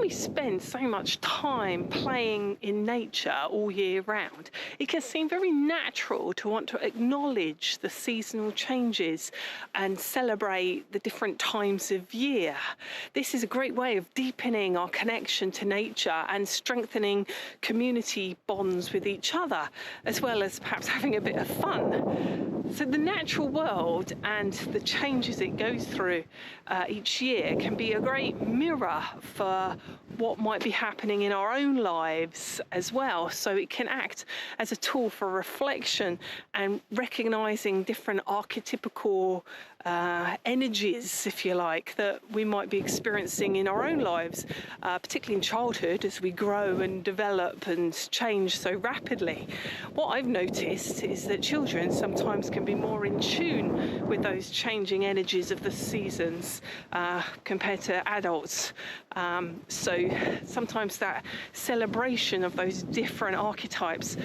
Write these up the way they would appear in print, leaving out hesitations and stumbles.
we spend so much time playing in nature all year round, it can seem very natural to want to acknowledge the seasonal changes and celebrate the different times of year. This is a great way of deepening our connection to nature and strengthening community bonds with each other, as well as perhaps having a bit of fun. So the natural world and the changes it goes through each year can be a great mirror for what might be happening in our own lives as well. So it can act as a tool for reflection and recognizing different archetypical energies, if you like, that we might be experiencing in our own lives, particularly in childhood as we grow and develop and change so rapidly. What I've noticed is that children sometimes can be more in tune with those changing energies of the seasons compared to adults. So sometimes that celebration of those different archetypes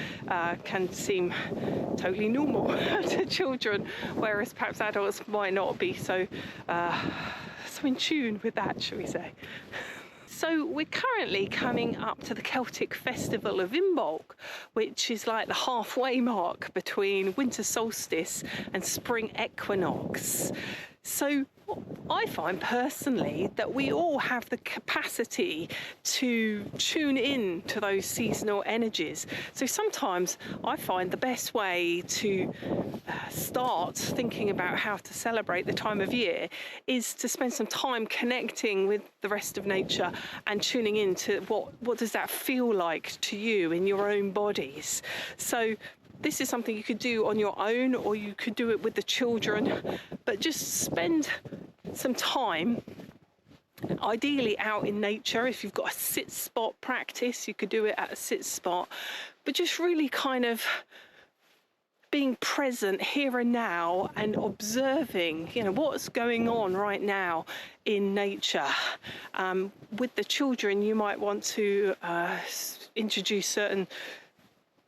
can seem totally normal to children, whereas perhaps adults might not be so in tune with that, shall we say. So we're currently coming up to the Celtic festival of Imbolc, which is like the halfway mark between winter solstice and spring equinox. So I find personally that we all have the capacity to tune in to those seasonal energies. So sometimes I find the best way to start thinking about how to celebrate the time of year is to spend some time connecting with the rest of nature and tuning in to what does that feel like to you in your own bodies. So this is something you could do on your own, or you could do it with the children, but just spend some time, ideally out in nature. If you've got a sit spot practice, you could do it at a sit spot, but just really kind of being present here and now and observing, what's going on right now in nature. With the children, you might want to introduce certain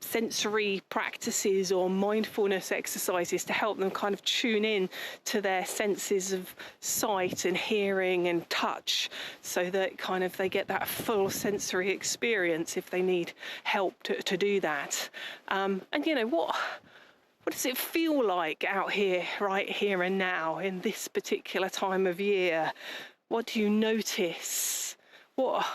sensory practices or mindfulness exercises to help them kind of tune in to their senses of sight and hearing and touch, so that kind of they get that full sensory experience if they need help to do that. And what does it feel like out here, right here and now, in this particular time of year? What do you notice? What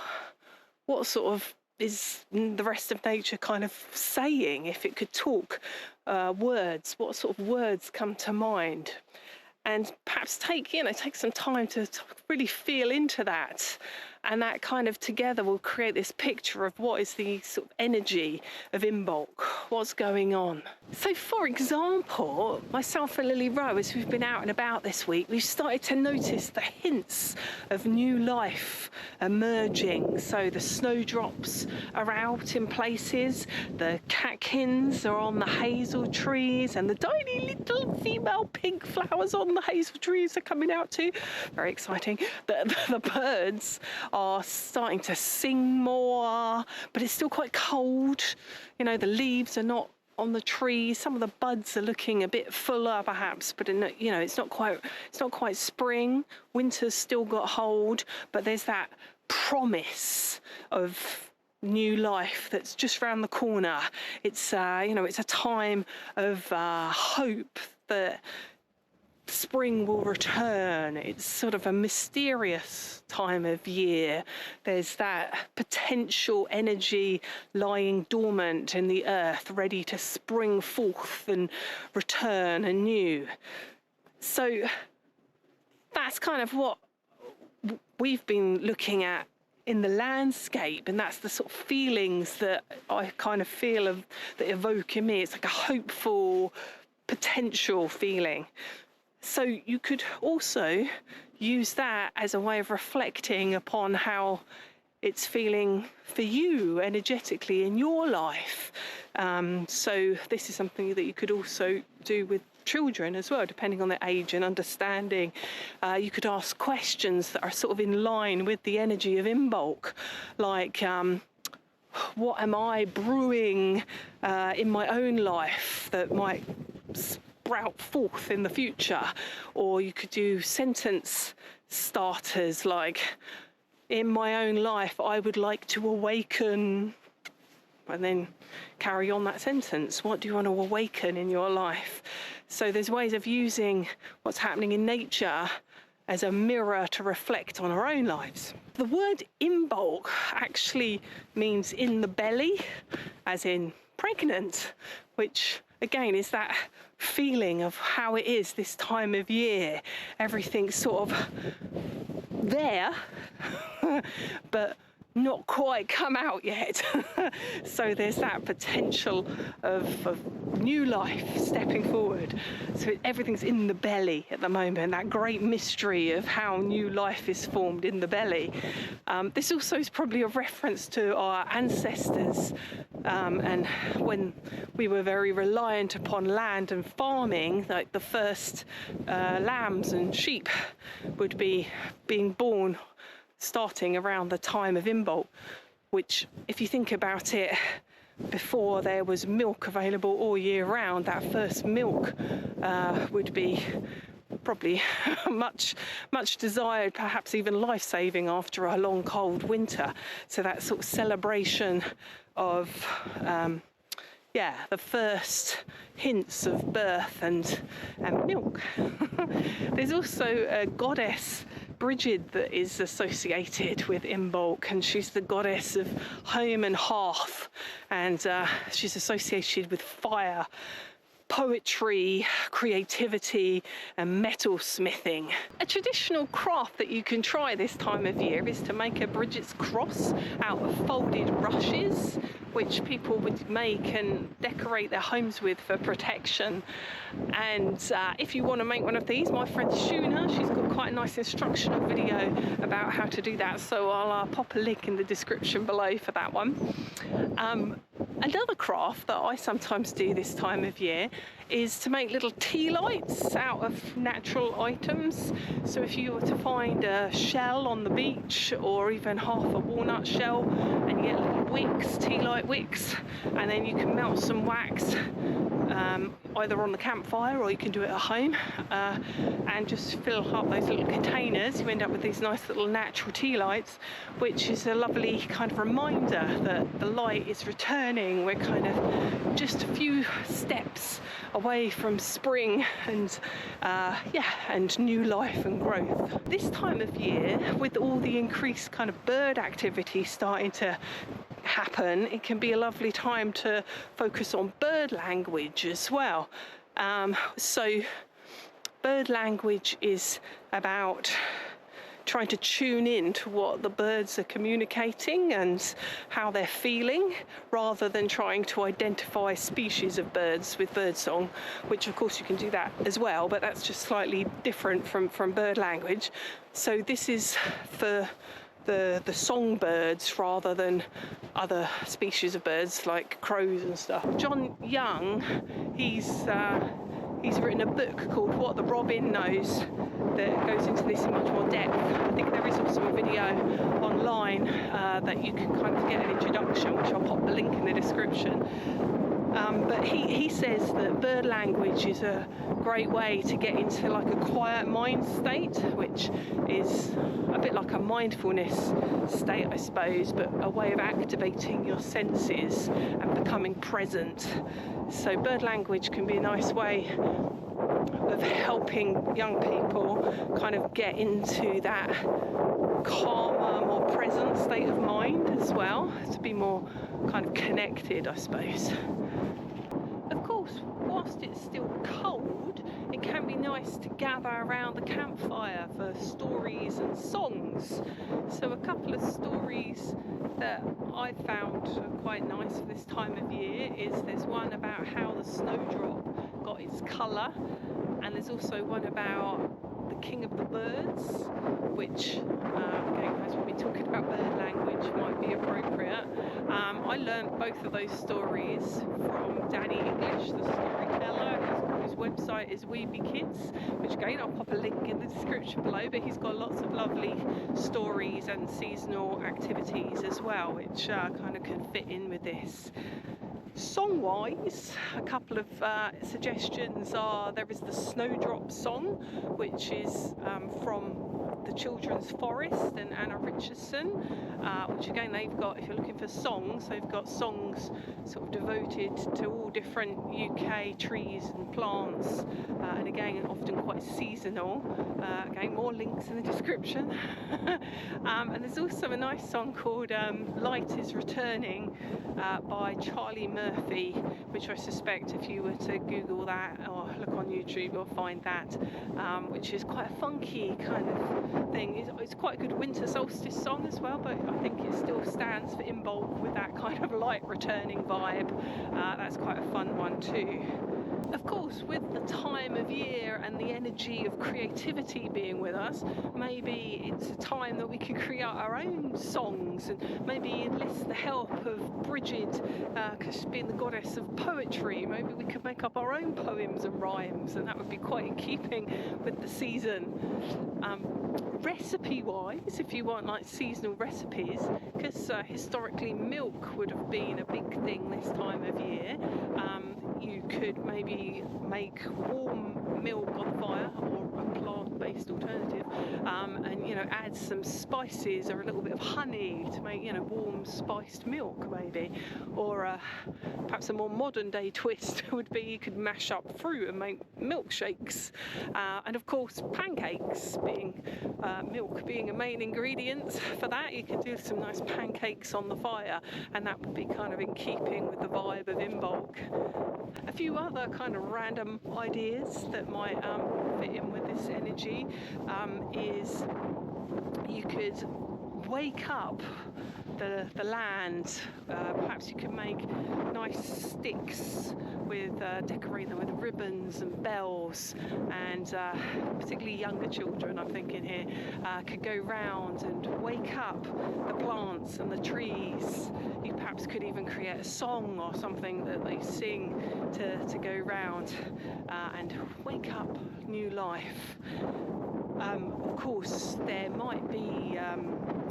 sort of is the rest of nature kind of saying? If it could talk words, what sort of words come to mind? And perhaps take some time to really feel into that. And that kind of together will create this picture of what is the sort of energy of Imbolc, what's going on. So for example, myself and Lily Rowe, as we've been out and about this week, we've started to notice the hints of new life emerging. So the snowdrops are out in places, the catkins are on the hazel trees, and the tiny little female pink flowers on the hazel trees are coming out too. Very exciting. The birds are starting to sing more, but it's still quite cold. The leaves are not on the trees. Some of the buds are looking a bit fuller perhaps, but it's not quite spring. Winter's still got hold, but there's that promise of new life that's just round the corner. It's it's a time of hope that spring will return. It's sort of a mysterious time of year. There's that potential energy lying dormant in the earth, ready to spring forth and return anew. So that's kind of what we've been looking at in the landscape, and that's the sort of feelings that I kind of feel that evoke in me. It's like a hopeful, potential feeling. So you could also use that as a way of reflecting upon how it's feeling for you energetically in your life. So this is something that you could also do with children as well, depending on their age and understanding. You could ask questions that are sort of in line with the energy of Imbolc, like what am I brewing in my own life that might sprout forth in the future? Or you could do sentence starters like, in my own life, I would like to awaken, and then carry on that sentence. What do you want to awaken in your life? So there's ways of using what's happening in nature as a mirror to reflect on our own lives. The word Imbolc actually means in the belly, as in pregnant, which again is that feeling of how it is this time of year. Everything's sort of there, but not quite come out yet. So there's that potential of new life stepping forward. So everything's in the belly at the moment, that great mystery of how new life is formed in the belly. This also is probably a reference to our ancestors, and when we were very reliant upon land and farming, like the first lambs and sheep would be being born starting around the time of Imbolc, which, if you think about it, before there was milk available all year round, that first milk would be probably much desired, perhaps even life-saving after a long cold winter. So that sort of celebration of the first hints of birth and milk. There's also a goddess, Brigid, that is associated with Imbolc, and she's the goddess of home and hearth, and she's associated with fire, poetry, creativity and metal smithing. A traditional craft that you can try this time of year is to make a Bridget's cross out of folded rushes, which people would make and decorate their homes with for protection. And if you want to make one of these, my friend Shuna, she's got quite a nice instructional video about how to do that, so I'll pop a link in the description below for that one. Another craft that I sometimes do this time of year is to make little tea lights out of natural items. So if you were to find a shell on the beach, or even half a walnut shell, and you get little wicks, tea light wicks, and then you can melt some wax either on the campfire, or you can do it at home, and just fill up those little containers. You end up with these nice little natural tea lights, which is a lovely kind of reminder that the light is returning. We're kind of just a few steps away from spring and and new life and growth. This time of year, with all the increased kind of bird activity starting to happen, it can be a lovely time to focus on bird language as well. So bird language is about trying to tune in to what the birds are communicating and how they're feeling, rather than trying to identify species of birds with birdsong, which of course you can do that as well, but that's just slightly different from bird language. So this is for the songbirds rather than other species of birds like crows and stuff. John Young, he's written a book called What the Robin Knows that goes into this in much more depth. I think there is also a video online that you can kind of get an introduction, which I'll pop the link in the description. But he says that bird language is a great way to get into like a quiet mind state, which is a bit like a mindfulness state, I suppose, but a way of activating your senses and becoming present. So bird language can be a nice way of helping young people kind of get into that calmer, more present state of mind as well, to be more kind of connected, I suppose. Of course, whilst it's still cold, it can be nice to gather around the campfire for stories and songs. So a couple of stories that I found quite nice for this time of year is there's one about how the snowdrop got its colour, and there's also one about the king of the birds, which again, as we've been talking about bird language, might be appropriate. I learned both of those stories from Danny English, the storyteller, whose website is Weeby Kids, which again I'll pop a link in the description below, but he's got lots of lovely stories and seasonal activities as well, which kind of can fit in with this. Song-wise, a couple of suggestions are, there is the Snowdrop song, which is from the Children's Forest and Anna Richardson, which again they've got, if you're looking for songs, they've got songs sort of devoted to all different UK trees and plants, and again often quite seasonal. Again, more links in the description. And there's also a nice song called Light is Returning by Charlie Murphy, which I suspect if you were to Google that or look on YouTube you'll find that, which is quite a funky kind of thing. It's quite a good winter solstice song as well, but I think it still stands for Imbolc with that kind of light returning vibe. That's quite a fun one too. Of course, with the time of year and the energy of creativity being with us, maybe it's a time that we can create our own songs and maybe enlist the help of Bridget, because being the goddess of poetry, maybe we could make up our own poems and rhymes, and that would be quite in keeping with the season. Recipe wise, if you want like seasonal recipes, because historically milk would have been a big thing this time of year, you could maybe make warm milk on fire, or a plant-based alternative, and add some spices or a little bit of honey to make warm spiced milk maybe. Or perhaps a more modern day twist would be you could mash up fruit and make milkshakes, and of course pancakes, being milk being a main ingredient for that, you could do some nice pancakes on the fire, and that would be kind of in keeping with the vibe of Imbolc. A few other kind of random ideas that might fit in with this energy is you could wake up the land. Perhaps you could make nice sticks with decorate them with ribbons and bells, and particularly younger children, I'm thinking here, could go round and wake up the plants and the trees. You perhaps could even create a song or something that they sing to go round and wake up new life. Of course, there might be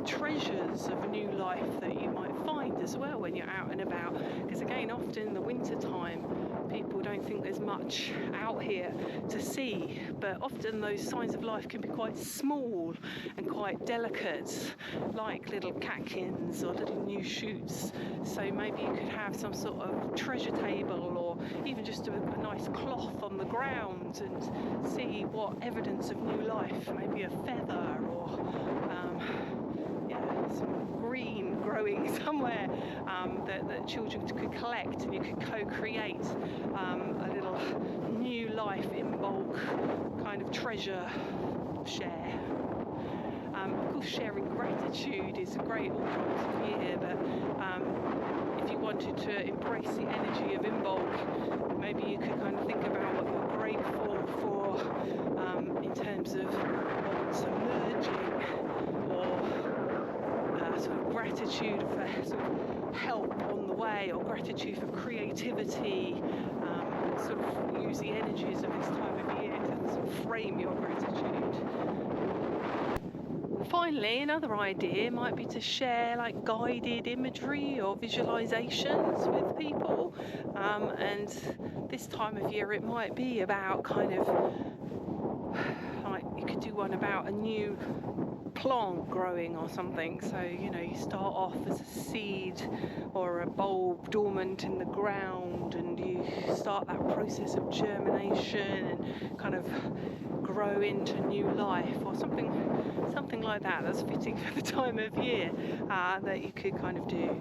treasures of new life that you might find as well when you're out and about, because again, often in the winter time people don't think there's much out here to see, but often those signs of life can be quite small and quite delicate, like little catkins or little new shoots. So maybe you could have some sort of treasure table, or even just a nice cloth on the ground, and see what evidence of new life, maybe a feather or some green growing somewhere, that children could collect, and you could co-create a little new life Imbolc kind of treasure share. Of course, sharing gratitude is a great all times of year, but if you wanted to embrace the energy of Imbolc, maybe you could kind of think about what you're grateful for in terms of what's emerging, or sort of gratitude for sort of help on the way, or gratitude for creativity, sort of use the energies of this time of year to sort of frame your gratitude. Finally, another idea might be to share like guided imagery or visualizations with people, and this time of year it might be about kind of like, you could do one about a new plant growing or something. So you start off as a seed or a bulb dormant in the ground, and you start that process of germination and kind of grow into new life, or something like that. That's fitting for the time of year that you could kind of do.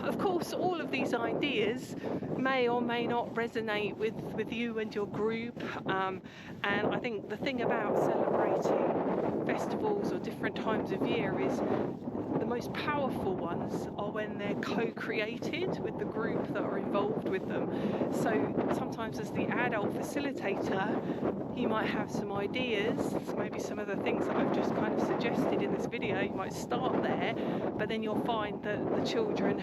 Of course, all of these ideas may or may not resonate with you and your group, and I think the thing about celebrating festivals or different times of year is the most powerful ones are when they're co-created with the group that are involved with them. So sometimes as the adult facilitator, you might have some ideas, maybe some of the things that I've just kind of suggested in this video, you might start there, but then you'll find that the children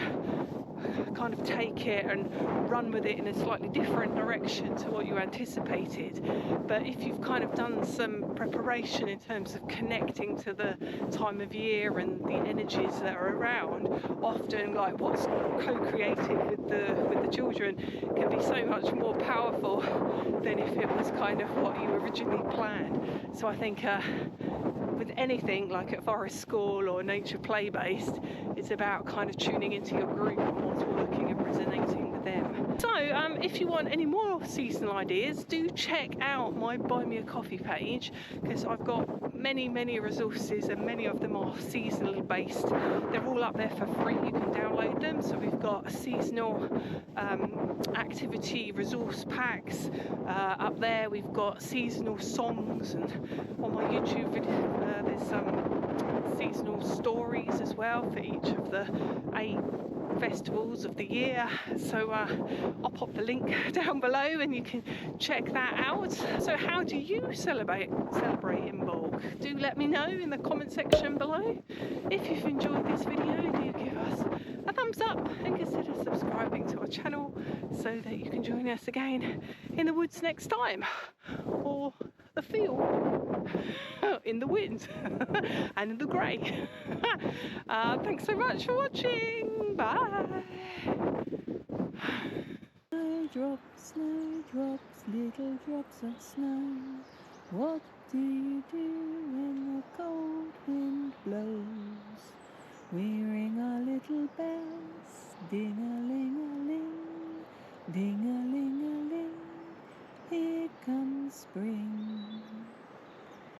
kind of take it and run with it in a slightly different direction to what you anticipated. But if you've kind of done some preparation in terms of connecting to the time of year and the energies that are around, often like what's co-created with the children can be so much more powerful than if it was kind of what you originally planned. So I think with anything like at forest school or nature play based, it's about kind of tuning into your group and what's working and resonating with them. So if you want any more seasonal ideas, do check out my Buy Me a Coffee page, because I've got many resources, and many of them are seasonal based. They're all up there for free, you can download them. So we've got seasonal activity resource packs up there. We've got seasonal songs, and on my YouTube video there's some seasonal stories as well for each of the 8 festivals of the year. So I'll pop the link down below and you can check that out. So how do you celebrate Imbolc? Do let me know in the comment section below. If you've enjoyed this video, do give us a thumbs up and consider subscribing to our channel so that you can join us again in the woods next time, or the field, in the wind and in the grey. Thanks so much for watching. Bye. Snowdrops, little drops of snow. What do you do when the cold wind